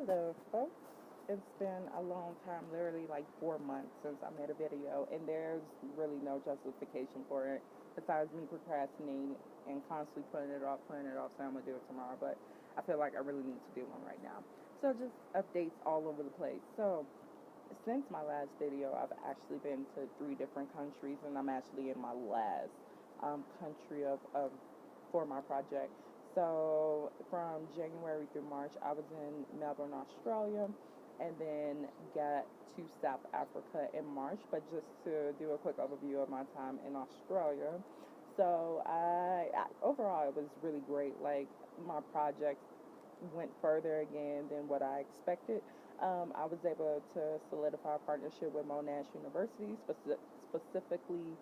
Hello, folks. It's been a long time, literally like 4 months since I made a video, and there's really no justification for it besides me procrastinating and constantly putting it off, saying I'm gonna do it tomorrow. But I feel like I really need to do one right now. So just updates all over the place. So since my last video, I've actually been to 3 different countries, and I'm actually in my last country of for my project. So from January through March, I was in Melbourne, Australia, and then got to South Africa in March. But just to do a quick overview of my time in Australia, so I overall it was really great. Like my project went further again than what I expected. I was able to solidify a partnership with Monash University, specifically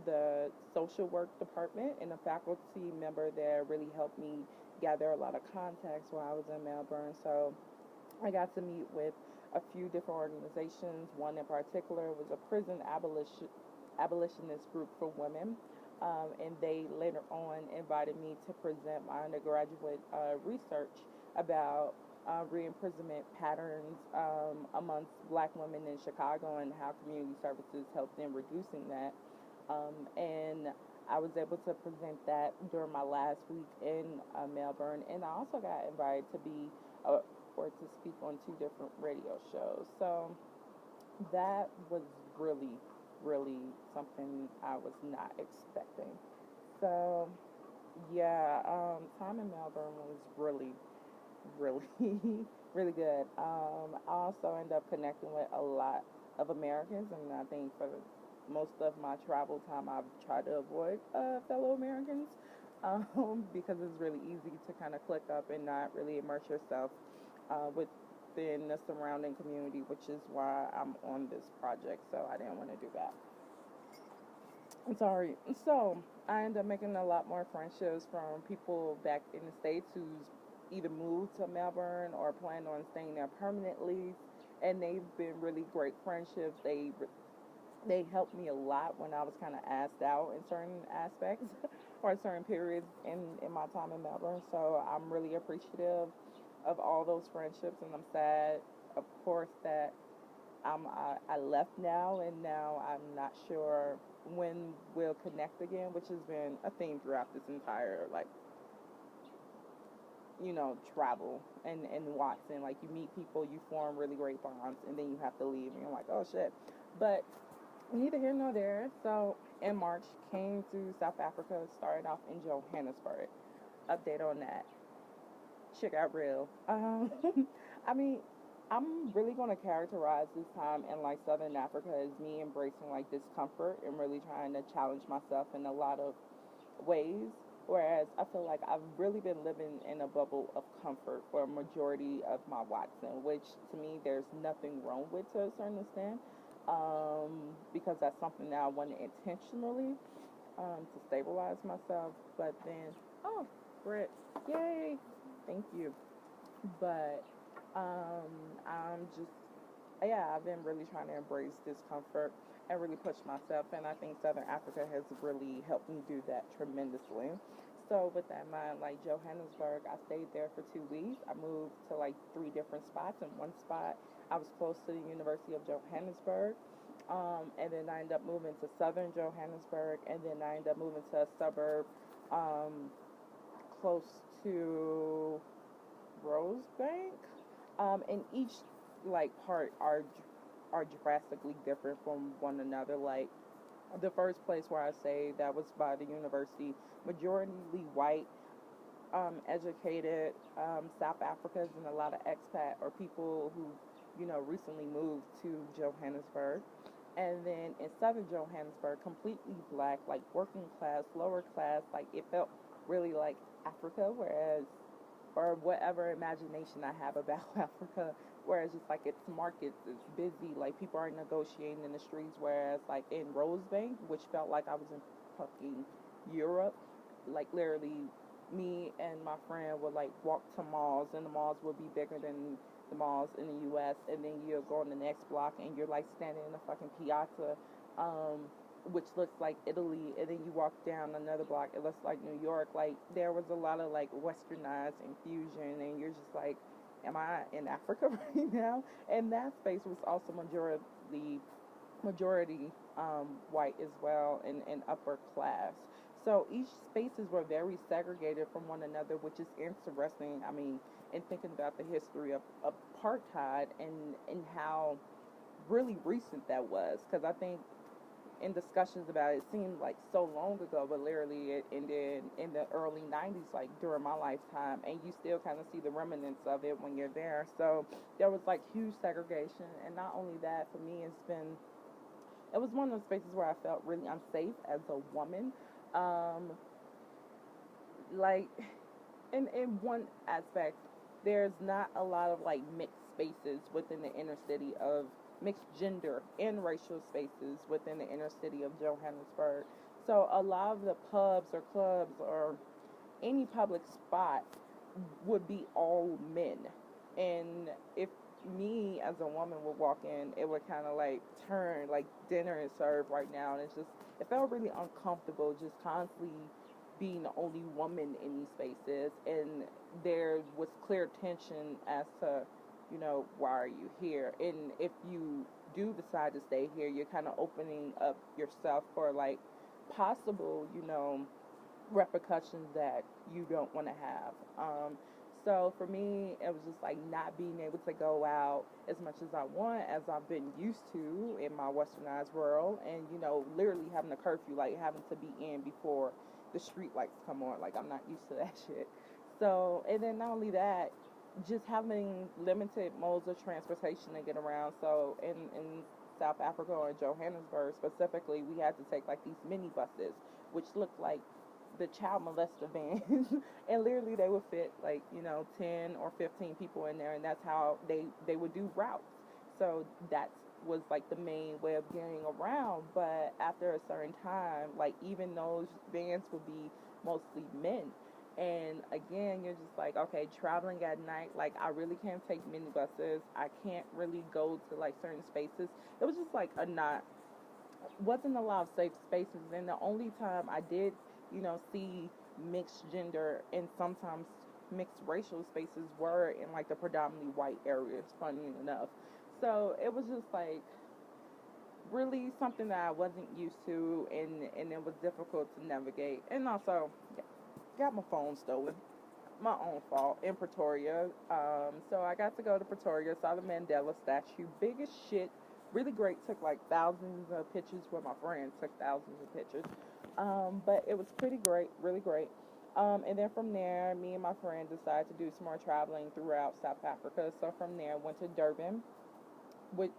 the social work department, and a faculty member there really helped me gather a lot of contacts while I was in Melbourne. So I got to meet with a few different organizations. One in particular was a prison abolitionist group for women. And they later on invited me to present my undergraduate research about re-imprisonment patterns amongst black women in Chicago and how community services helped in reducing that. And I was able to present that during my last week in Melbourne, and I also got invited to be or to speak on 2 different radio shows. So that was really, really something I was not expecting. So yeah, time in Melbourne was really, really, really good. I also ended up connecting with a lot of Americans, and I think for most of my travel time, I've tried to avoid fellow Americans because it's really easy to kind of click up and not really immerse yourself within the surrounding community, which is why I'm on this project. So I didn't want to do that. I'm sorry. So I ended up making a lot more friendships from people back in the States who's either moved to Melbourne or plan on staying there permanently, and they've been really great friendships. They helped me a lot when I was kind of asked out in certain aspects or certain periods in my time in Melbourne. So I'm really appreciative of all those friendships, and I'm sad, of course, that I left now, and now I'm not sure when we'll connect again, which has been a theme throughout this entire travel and Watson. Like you meet people, you form really great bonds, and then you have to leave, and you're like, oh shit. But neither here nor there. So in March, came to South Africa, started off in Johannesburg. Update on that. Shit got real. I mean, I'm really going to characterize this time in like Southern Africa as me embracing like discomfort and really trying to challenge myself in a lot of ways. Whereas I feel like I've really been living in a bubble of comfort for a majority of my Watson, which to me there's nothing wrong with to a certain extent, because that's something that I want to intentionally to stabilize myself. But then, oh, Brit, yay, thank you. But um, I'm just, yeah, I've been really trying to embrace discomfort and really push myself, and I think Southern Africa has really helped me do that tremendously. So with that in mind, like Johannesburg, I stayed there for 2 weeks. I moved to like 3 different spots. In one spot, I was close to the University of Johannesburg, and then I ended up moving to Southern Johannesburg, and then I ended up moving to a suburb close to Rosebank. And each like part are drastically different from one another. Like the first place where I say that was by the university, majority white, educated South Africans and a lot of expat or people who recently moved to Johannesburg. And then in Southern Johannesburg, completely black, like working class, lower class, like it felt really like Africa, whereas or whatever imagination I have about Africa. Whereas just like its markets is busy, like people are negotiating in the streets. Whereas like in Rosebank, which felt like I was in fucking Europe, like literally, me and my friend would like walk to malls, and the malls would be bigger than the malls in the U.S. And then you'll go on the next block, and you're like standing in the fucking piazza, which looks like Italy, and then you walk down another block, it looks like New York. Like there was a lot of like westernized infusion, and you're just like, am I in Africa right now? And that space was also majority white as well, and upper class. So each spaces were very segregated from one another, which is interesting. I mean, in thinking about the history of apartheid and how really recent that was, because I think in discussions about it, it seemed like so long ago, but literally it ended in the early 90s, like during my lifetime, and you still kind of see the remnants of it when you're there. So there was like huge segregation, and not only that, for me, it was one of those spaces where I felt really unsafe as a woman. Um, like in one aspect, there's not a lot of like mixed spaces within the inner city of mixed gender and racial spaces within the inner city of Johannesburg. So a lot of the pubs or clubs or any public spot would be all men. And if me as a woman would walk in, it would kind of like turn like dinner is served right now, and it felt really uncomfortable just constantly being the only woman in these spaces, and there was clear tension as to, why are you here? And if you do decide to stay here, you're kind of opening up yourself for like possible, repercussions that you don't want to have. So for me, it was just like not being able to go out as much as I want, as I've been used to in my westernized world, and literally having a curfew, like having to be in before the street lights come on. Like I'm not used to that shit. So, and then not only that, just having limited modes of transportation to get around. So in South Africa or in Johannesburg specifically, we had to take like these mini buses, which looked like the child molester vans, and literally they would fit like 10 or 15 people in there, and that's how they would do routes. So that was like the main way of getting around. But after a certain time, like even those vans would be mostly men, and again you're just like, okay, traveling at night, like I really can't take minibuses, I can't really go to like certain spaces. It was just like a not wasn't a lot of safe spaces, and the only time I did, see mixed gender and sometimes mixed racial spaces were in like the predominantly white areas, funny enough. So it was just like really something that I wasn't used to, and it was difficult to navigate. And also, got my phone stolen. My own fault in Pretoria. So I got to go to Pretoria, saw the Mandela statue, big as shit, really great. Took like thousands of pictures with my friends. Took thousands of pictures. But it was pretty great, really great. And then from there, me and my friend decided to do some more traveling throughout South Africa. So from there, went to Durban, which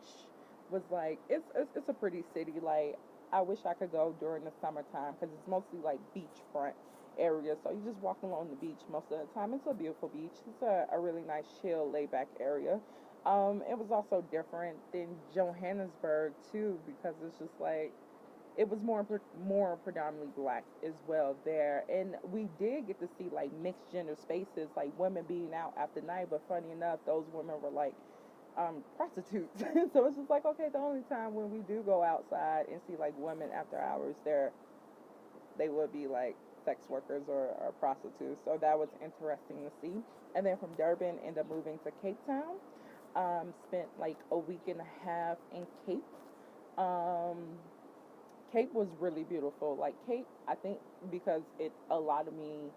was like it's a pretty city. Like I wish I could go during the summertime because it's mostly like beachfront area. So you just walk along the beach most of the time. It's a beautiful beach. It's a really nice, chill, laid back area. It was also different than Johannesburg too, because it's just like it was more predominantly black as well there, and we did get to see like mixed gender spaces, like women being out after night. But funny enough, those women were like prostitutes. So it's just like, okay, the only time when we do go outside and see like women after hours, they would be like sex workers or prostitutes. So that was interesting to see. And then from Durban, ended up moving to Cape Town. Spent like a week and a half in Cape. Um, Cape was really beautiful. Like Cape, I think because it allowed me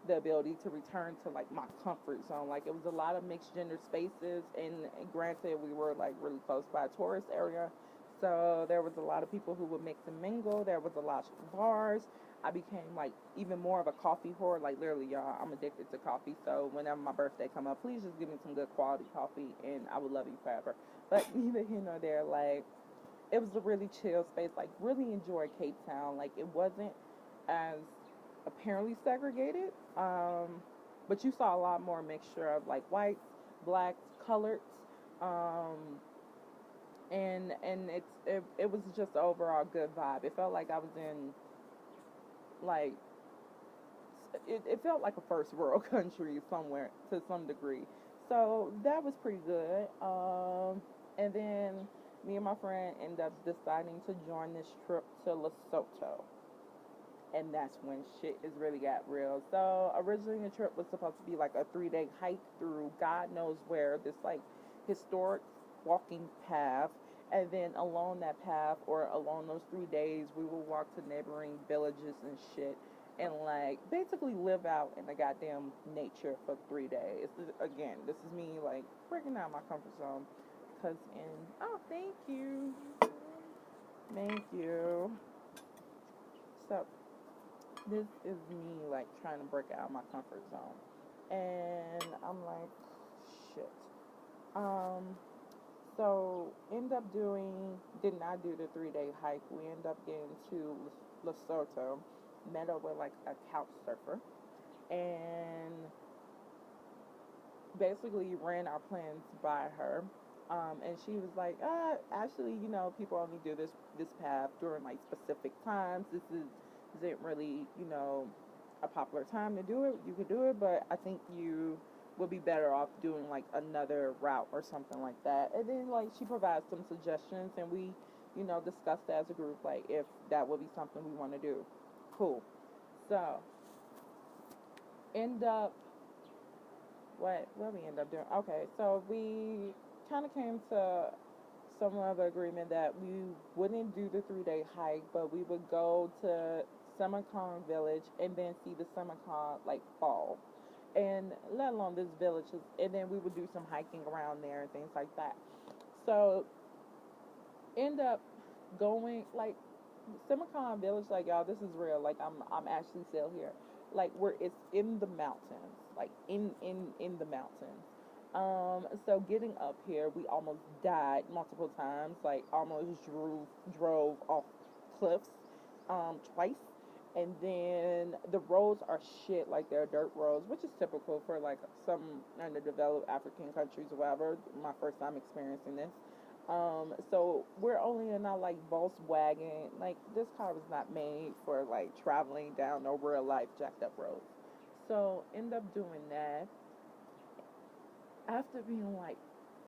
the ability to return to like my comfort zone. Like it was a lot of mixed gender spaces, and granted we were like really close by a tourist area, so there was a lot of people who would mix and mingle. There was a lot of bars. I became like even more of a coffee whore. Like literally, y'all, I'm addicted to coffee. So whenever my birthday come up, please just give me some good quality coffee, and I would love you forever. But neither here nor there. Like it was a really chill space. Like really enjoyed Cape Town. Like it wasn't as apparently segregated, but you saw a lot more mixture of like whites, blacks, coloreds, um, and it was just an overall good vibe. It felt like I was in like it felt like a first world country somewhere to some degree. So that was pretty good. And then me and my friend ended up deciding to join this trip to Lesotho. and that's when shit is really got real. So originally the trip was supposed to be like a 3-day hike through God knows where, this like historic walking path. And then along that path or along those 3 days, we will walk to neighboring villages and shit, and like basically live out in the goddamn nature for 3 days. Again, this is me like breaking out my comfort zone. Cause in thank you. So this is me like trying to break out my comfort zone, and I'm like, shit. Um, so end up did not do the 3-day hike. We end up getting to Lesotho, met up with like a couch surfer, and basically ran our plans by her. And she was like, actually, people only do this path during like specific times. Isn't really, a popular time to do it. You could do it, but I think you would be better off doing like another route or something like that. And then like she provides some suggestions, and we, discussed as a group like if that would be something we want to do. Cool. So end up what we end up doing. Okay, so we kind of came to some other agreement that we wouldn't do the 3-day hike, but we would go to Semakon village and then see the Semakon like fall, and let alone this village, and then we would do some hiking around there and things like that. So end up going like Semakon village, like y'all, this is real. Like I'm actually still here. Like where it's in the mountains, like in the mountains. So getting up here, we almost died multiple times. Like almost drove off cliffs, twice. And then the roads are shit, like they're dirt roads, which is typical for like some underdeveloped African countries or whatever. My first time experiencing this. So we're only in our like Volkswagen. Like this car was not made for like traveling down no real life jacked up roads. So end up doing that after being like